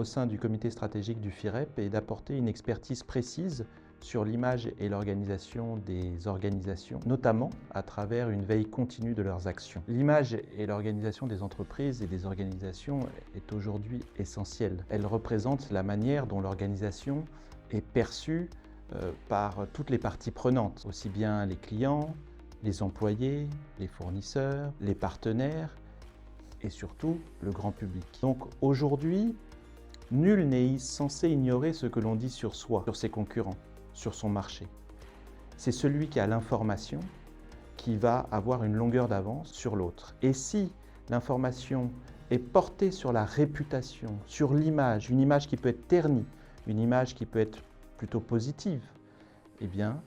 sein du comité stratégique du FIREP est d'apporter une expertise précise sur l'image et l'organisation des organisations, notamment à travers une veille continue de leurs actions. L'image et l'organisation des entreprises et des organisations est aujourd'hui essentielle. Elle représente la manière dont l'organisation est perçue par toutes les parties prenantes, aussi bien les clients, les employés, les fournisseurs, les partenaires et surtout le grand public. Donc aujourd'hui, nul n'est censé ignorer ce que l'on dit sur soi, sur ses concurrents, sur son marché. C'est celui qui a l'information qui va avoir une longueur d'avance sur l'autre. Et si l'information est portée sur la réputation, sur l'image, une image qui peut être ternie, une image qui peut être plutôt positive, eh bien,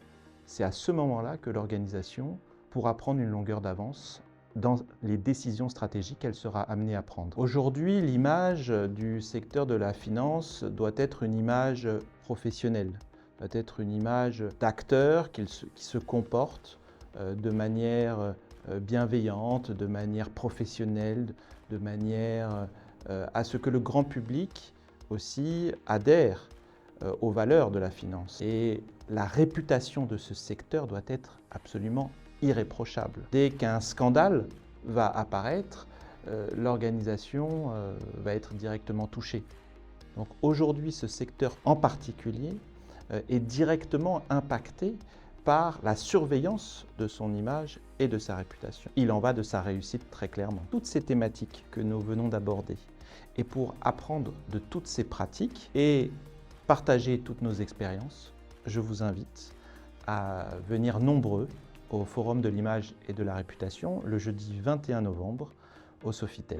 c'est à ce moment-là que l'organisation pourra prendre une longueur d'avance dans les décisions stratégiques qu'elle sera amenée à prendre. Aujourd'hui, l'image du secteur de la finance doit être une image professionnelle, doit être une image d'acteur qui se comporte de manière bienveillante, de manière professionnelle, de manière à ce que le grand public aussi adhère aux valeurs de la finance. Et la réputation de ce secteur doit être absolument irréprochable. Dès qu'un scandale va apparaître, l'organisation va être directement touchée. Donc aujourd'hui, ce secteur en particulier est directement impacté par la surveillance de son image et de sa réputation. Il en va de sa réussite très clairement. Toutes ces thématiques que nous venons d'aborder, et pour apprendre de toutes ces pratiques et partager toutes nos expériences, je vous invite à venir nombreux au Forum de l'image et de la réputation le jeudi 21 novembre au Sofitel.